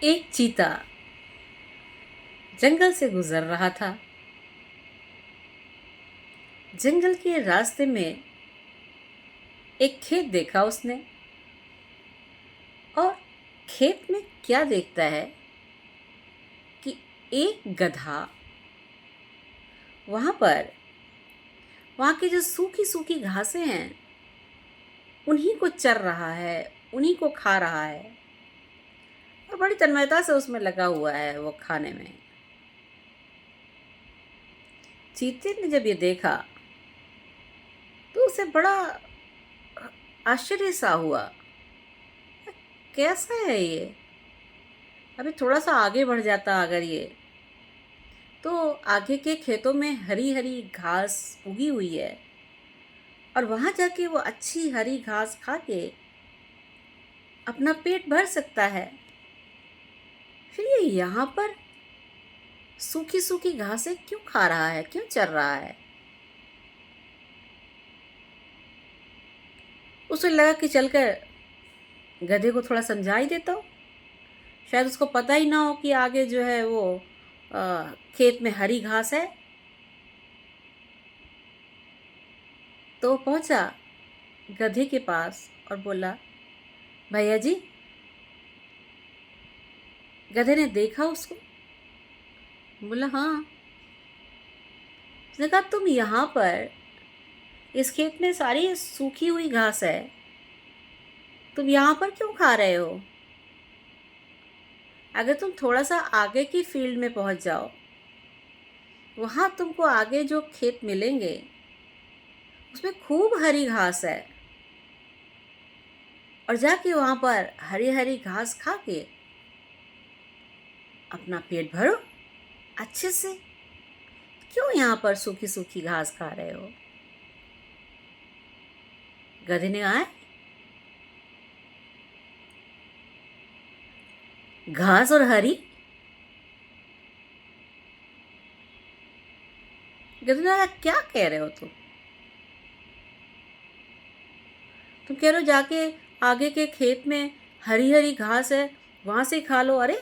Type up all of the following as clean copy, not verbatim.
एक चीता जंगल से गुजर रहा था। जंगल के रास्ते में एक खेत देखा उसने। और खेत में क्या देखता है कि एक गधा वहां पर वहां की जो सूखी सूखी घासें हैं उन्हीं को चर रहा है, उन्हीं को खा रहा है और बड़ी तन्मयता से उसमें लगा हुआ है वो खाने में। चीते ने जब ये देखा तो उसे बड़ा आश्चर्य सा हुआ। कैसा है ये? अभी थोड़ा सा आगे बढ़ जाता अगर ये, तो आगे के खेतों में हरी हरी घास उगी हुई है और वहां जाके वो अच्छी हरी घास खा के अपना पेट भर सकता है। फिर ये यहाँ पर सूखी सूखी घासें क्यों खा रहा है, क्यों चर रहा है? उसे लगा कि चलकर गधे को थोड़ा समझा ही देता हूँ। शायद उसको पता ही ना हो कि आगे जो है वो खेत में हरी घास है। तो वो पहुंचा गधे के पास और बोला, भैया जी। गधे ने देखा उसको, बोला हाँ। उसने कहा, तुम यहाँ पर इस खेत में सारी सूखी हुई घास है, तुम यहाँ पर क्यों खा रहे हो? अगर तुम थोड़ा सा आगे की फील्ड में पहुंच जाओ, वहां तुमको आगे जो खेत मिलेंगे उसमें खूब हरी घास है और जाके वहां पर हरी हरी घास खा के अपना पेट भरो अच्छे से। क्यों यहाँ पर सूखी सूखी घास खा रहे हो? गधे ने कहा, घास और हरी? गधे ने कहा, क्या कह रहे हो तुम कह रहे हो जाके आगे के खेत में हरी हरी घास है, वहां से खा लो। अरे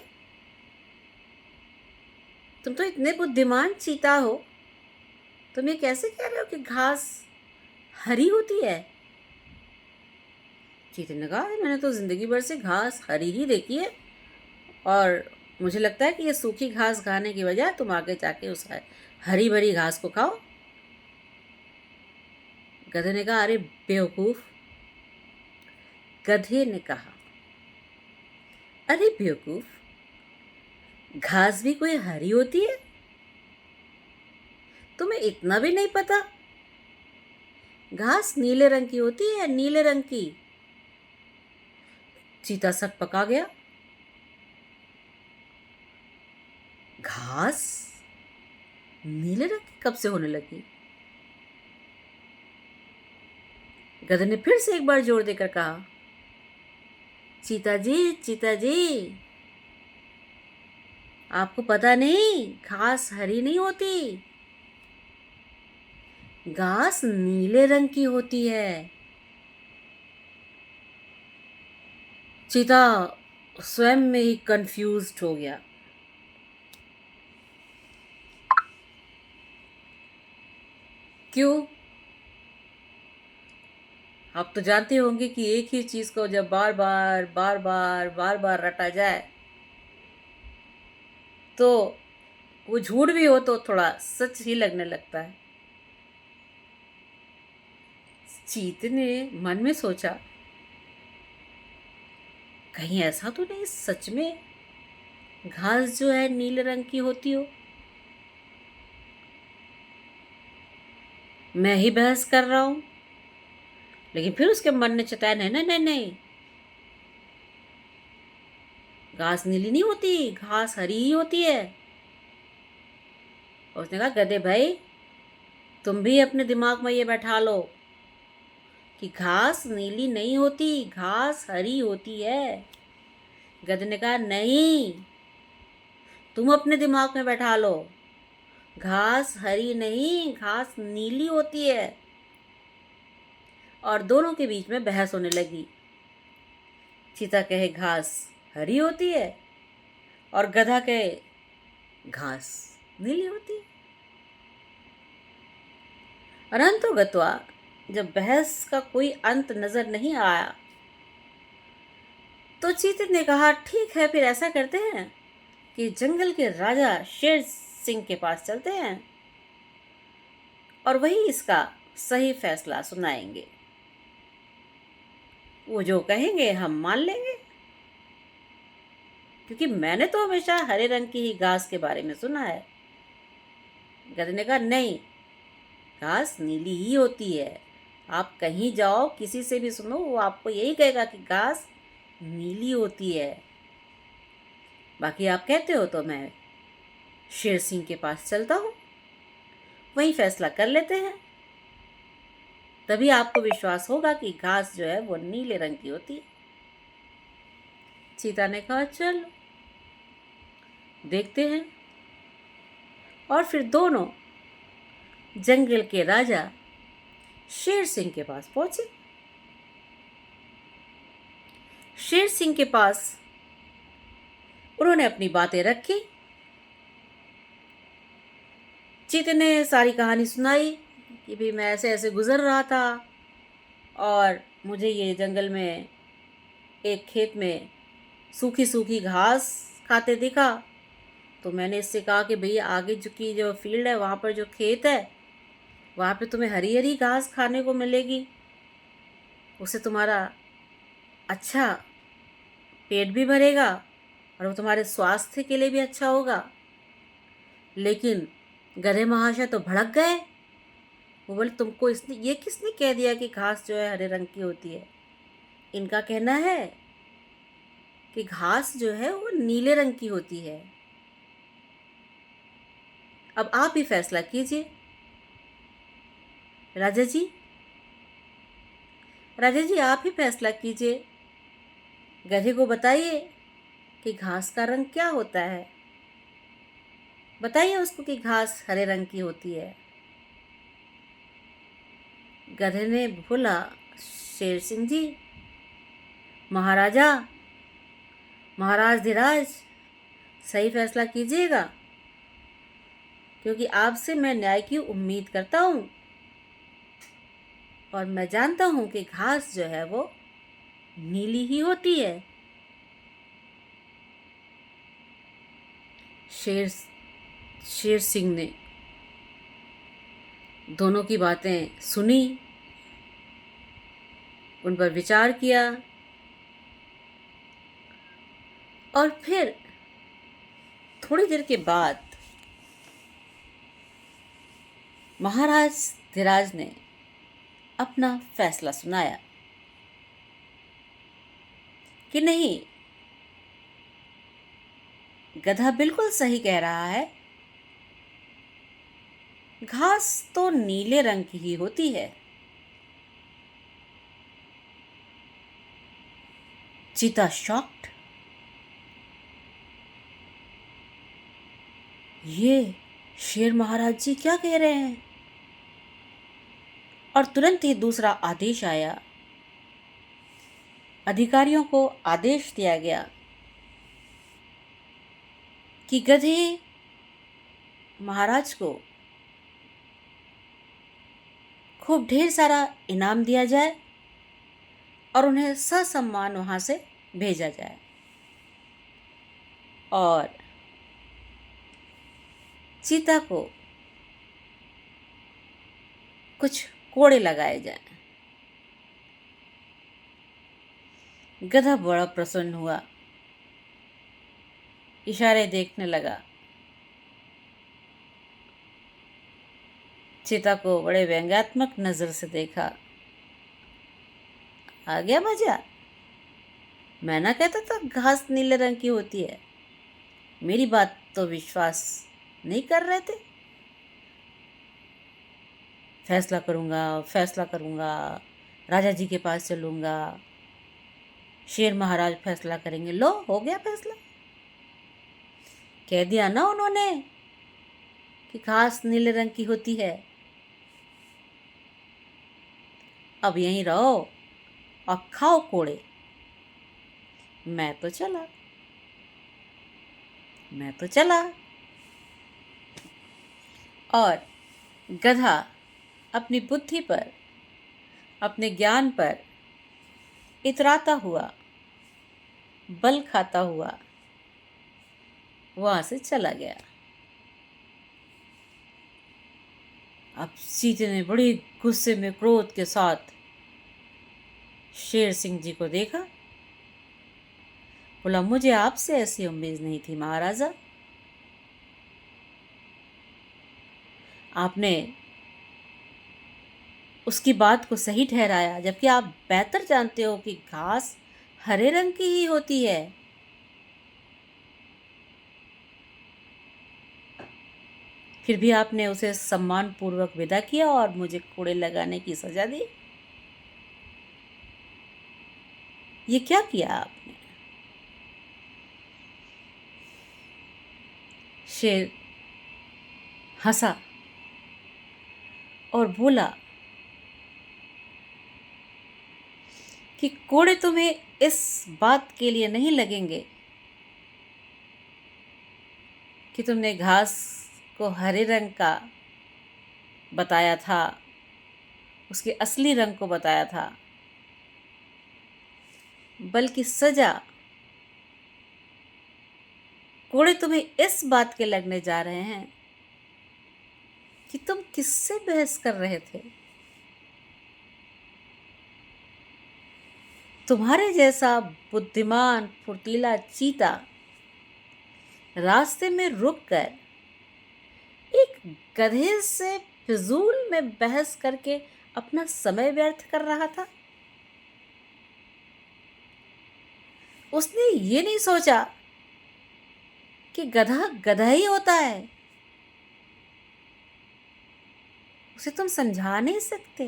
तुम तो इतने बुद्धिमान चीता हो, तुम ये कैसे कह रहे हो कि घास हरी होती है? चीते ने कहा, मैंने तो जिंदगी भर से घास हरी ही देखी है और मुझे लगता है कि ये सूखी घास खाने की बजाय तुम आगे जाके उस हरी भरी घास को खाओ। गधे ने कहा, अरे बेवकूफ। गधे ने कहा, अरे बेवकूफ, घास भी कोई हरी होती है? तुम्हें इतना भी नहीं पता? घास नीले रंग की होती है, नीले रंग की। चीता सक पका गया। घास नीले रंग की कब से होने लगी? गधे ने फिर से एक बार जोर देकर कहा, चीता जी, चीता जी, आपको पता नहीं, घास हरी नहीं होती, घास नीले रंग की होती है। चीता स्वयं में ही कंफ्यूज्ड हो गया। क्यों? आप तो जानते होंगे कि एक ही चीज को जब बार बार बार बार बार बार रटा जाए तो वो झूठ भी हो तो थोड़ा सच ही लगने लगता है। चीते ने मन में सोचा, कहीं ऐसा तो नहीं सच में घास जो है नीले रंग की होती हो? मैं ही बहस कर रहा हूं। लेकिन फिर उसके मन ने चेताया, नहीं नहीं नहीं नहीं, घास नीली नहीं होती, घास हरी ही होती है। और उसने कहा, गधे भाई, तुम भी अपने दिमाग में ये बैठा लो कि घास नीली नहीं होती, घास हरी होती है। गधे ने कहा, नहीं, तुम अपने दिमाग में बैठा लो, घास हरी नहीं, घास नीली होती है। और दोनों के बीच में बहस होने लगी। चीता कहे घास हरी होती है, और गधा के घास नीली होती है। अनंतो गत्वा, जब बहस का कोई अंत नजर नहीं आया तो चीते ने कहा, ठीक है, फिर ऐसा करते हैं कि जंगल के राजा शेर सिंह के पास चलते हैं और वही इसका सही फैसला सुनाएंगे। वो जो कहेंगे हम मान लेंगे, क्योंकि मैंने तो हमेशा हरे रंग की ही घास के बारे में सुना है। गधे ने कहा, नहीं, घास नीली ही होती है। आप कहीं जाओ, किसी से भी सुनो, वो आपको यही कहेगा कि घास नीली होती है। बाकी आप कहते हो तो मैं शेर सिंह के पास चलता हूँ, वहीं फैसला कर लेते हैं। तभी आपको विश्वास होगा कि घास जो है वो नीले रंग की होती है। चीता ने कहा, चलो देखते हैं। और फिर दोनों जंगल के राजा शेर सिंह के पास पहुंचे। शेर सिंह के पास उन्होंने अपनी बातें रखी। चीते ने सारी कहानी सुनाई कि भाई मैं ऐसे ऐसे गुजर रहा था और मुझे ये जंगल में एक खेत में सूखी सूखी घास खाते दिखा, तो मैंने इससे कहा कि भैया आगे की जो फील्ड है, वहाँ पर जो खेत है, वहाँ पे तुम्हें हरी हरी घास खाने को मिलेगी। उससे तुम्हारा अच्छा पेट भी भरेगा और वो तुम्हारे स्वास्थ्य के लिए भी अच्छा होगा। लेकिन गधे महाशय तो भड़क गए। वो बोले, तुमको ये किसने कह दिया कि घास जो है हरे रंग की होती है? इनका कहना है कि घास जो है वो नीले रंग की होती है। अब आप ही फैसला कीजिए राजा जी। राजा जी, आप ही फैसला कीजिए। गधे को बताइए कि घास का रंग क्या होता है। बताइए उसको कि घास हरे रंग की होती है। गधे ने बोला, शेर सिंह जी, महाराजा, महाराज धीराज, सही फैसला कीजिएगा, क्योंकि आपसे मैं न्याय की उम्मीद करता हूँ और मैं जानता हूँ कि घास जो है वो नीली ही होती है। शेर सिंह ने दोनों की बातें सुनी, उन पर विचार किया और फिर थोड़ी देर के बाद महाराज धीराज ने अपना फैसला सुनाया कि नहीं, गधा बिल्कुल सही कह रहा है, घास तो नीले रंग की ही होती है। चीता शॉक्ड, ये शेर महाराज जी क्या कह रहे हैं? और तुरंत ही दूसरा आदेश आया। अधिकारियों को आदेश दिया गया कि गधे महाराज को खूब ढेर सारा इनाम दिया जाए और उन्हें ससम्मान वहां से भेजा जाए और चीता को कुछ कोड़े लगाए जाए। गधा बड़ा प्रसन्न हुआ, इशारे देखने लगा। चीता को बड़े व्यंग्यात्मक नजर से देखा। आ गया मजा? मैं ना कहता था घास नीले रंग की होती है? मेरी बात तो विश्वास नहीं कर रहे थे। फैसला करूंगा, फैसला करूंगा, राजा जी के पास चलूंगा, शेर महाराज फैसला करेंगे। लो, हो गया फैसला। कह दिया ना उन्होंने कि घास नीले रंग की होती है। अब यहीं रहो और खाओ कोड़े। मैं तो चला। मैं तो चला। और गधा अपनी बुद्धि पर, अपने ज्ञान पर इतराता हुआ, बल खाता हुआ वहां से चला गया। अब सीते ने बड़ी गुस्से में, क्रोध के साथ शेर सिंह जी को देखा। बोला, मुझे आपसे ऐसी उम्मीद नहीं थी महाराजा। आपने उसकी बात को सही ठहराया, जबकि आप बेहतर जानते हो कि घास हरे रंग की ही होती है। फिर भी आपने उसे सम्मान पूर्वक विदा किया और मुझे कोड़े लगाने की सजा दी। ये क्या किया आपने? शेर हंसा और बोला कि कोड़े तुम्हें इस बात के लिए नहीं लगेंगे कि तुमने घास को हरे रंग का बताया था, उसके असली रंग को बताया था, बल्कि सजा, कोड़े तुम्हें इस बात के लगने जा रहे हैं कि तुम किससे बहस कर रहे थे। तुम्हारे जैसा बुद्धिमान फुर्तीला चीता रास्ते में रुककर एक गधे से फिजूल में बहस करके अपना समय व्यर्थ कर रहा था। उसने ये नहीं सोचा कि गधा गधा ही होता है, उसे तुम समझा नहीं सकते,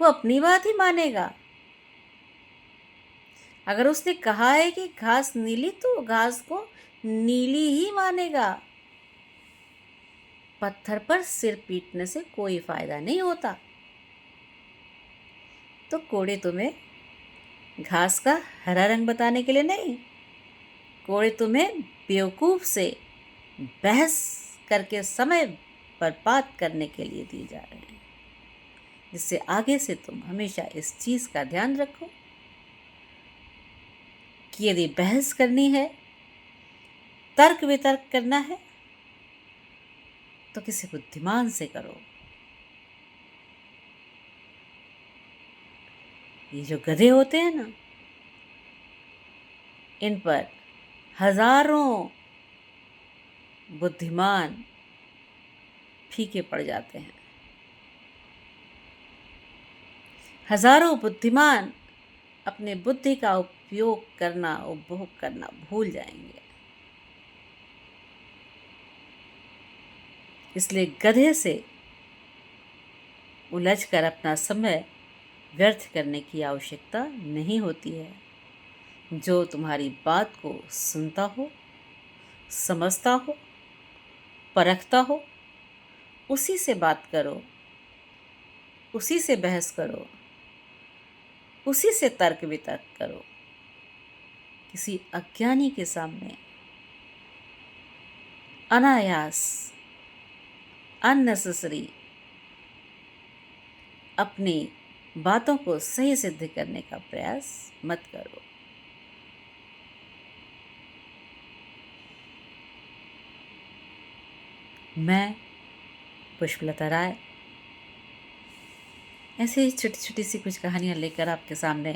वो अपनी बात ही मानेगा। अगर उसने कहा है कि घास नीली, तो घास को नीली ही मानेगा। पत्थर पर सिर पीटने से कोई फायदा नहीं होता। तो कोड़े तुम्हें घास का हरा रंग बताने के लिए नहीं, कोड़े तुम्हें बेवकूफ से बहस करके समय बर्बाद करने के लिए दिए जा रहे हैं, जिससे आगे से तुम हमेशा इस चीज का ध्यान रखो कि यदि बहस करनी है, तर्क वितर्क करना है, तो किसी बुद्धिमान से करो। ये जो गधे होते हैं ना, इन पर हजारों बुद्धिमान फीके पड़ जाते हैं। हजारों बुद्धिमान अपने बुद्धि का उपयोग करना, उपभोग करना भूल जाएंगे। इसलिए गधे से उलझकर अपना समय व्यर्थ करने की आवश्यकता नहीं होती है। जो तुम्हारी बात को सुनता हो, समझता हो, परखता हो, उसी से बात करो, उसी से बहस करो, उसी से तर्क वितर्क करो। किसी अज्ञानी के सामने अनायास, अननेसेसरी अपनी बातों को सही सिद्ध करने का प्रयास मत करो। मैं पुष्पलता राय ऐसे ही छोटी छोटी सी कुछ कहानियाँ लेकर आपके सामने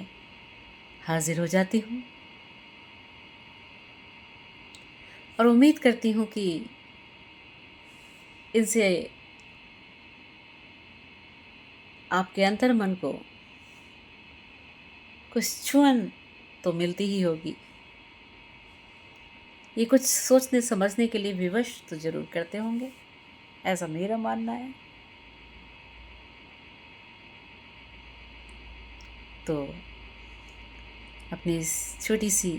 हाजिर हो जाती हूँ, और उम्मीद करती हूँ कि इनसे आपके अंतर्मन को कुछ छुअन तो मिलती ही होगी। ये कुछ सोचने समझने के लिए विवश तो जरूर करते होंगे, ऐसा मेरा मानना है। तो अपनी इस छोटी सी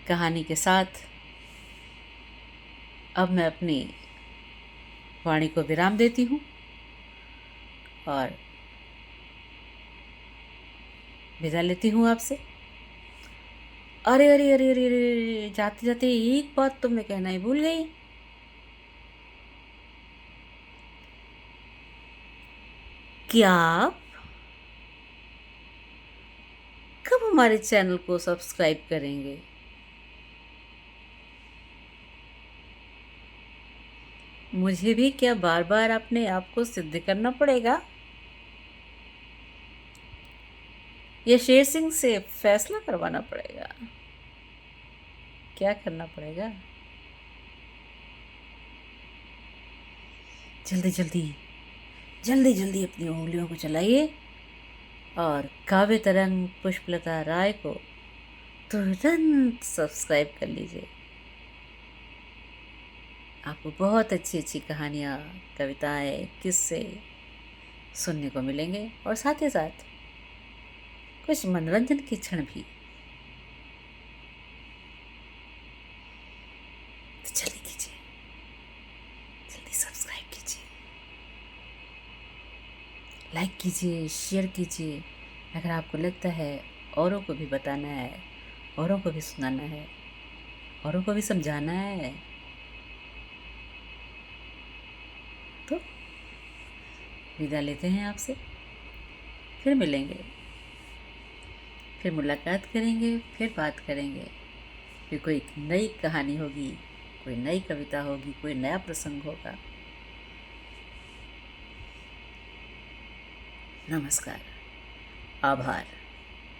कहानी के साथ अब मैं अपनी वाणी को विराम देती हूँ और विदा लेती हूँ आपसे। अरे अरे अरे अरे अरे, जाते जाते एक बात तो मैं कहना ही भूल गई। क्या आप कब हमारे चैनल को सब्सक्राइब करेंगे? मुझे भी क्या बार बार अपने आप को सिद्ध करना पड़ेगा, या शेर सिंह से फैसला करवाना पड़ेगा? क्या करना पड़ेगा? जल्दी जल्दी, जल्दी जल्दी अपनी उंगलियों को चलाइए और काव्य तरंग पुष्पलता राय को तुरंत सब्सक्राइब कर लीजिए। आपको बहुत अच्छी अच्छी कहानियाँ, कविताएं, किस्से सुनने को मिलेंगे और साथ ही साथ कुछ मनोरंजन के क्षण भी। तो जल्दी कीजिए, जल्दी सब्सक्राइब कीजिए, लाइक कीजिए, शेयर कीजिए। अगर आपको लगता है औरों को भी बताना है, औरों को भी सुनाना है, औरों को भी समझाना है, तो विदा लेते हैं आपसे। फिर मिलेंगे, फिर मुलाकात करेंगे, फिर बात करेंगे। फिर कोई नई कहानी होगी, कोई नई कविता होगी, कोई नया प्रसंग होगा। नमस्कार, आभार।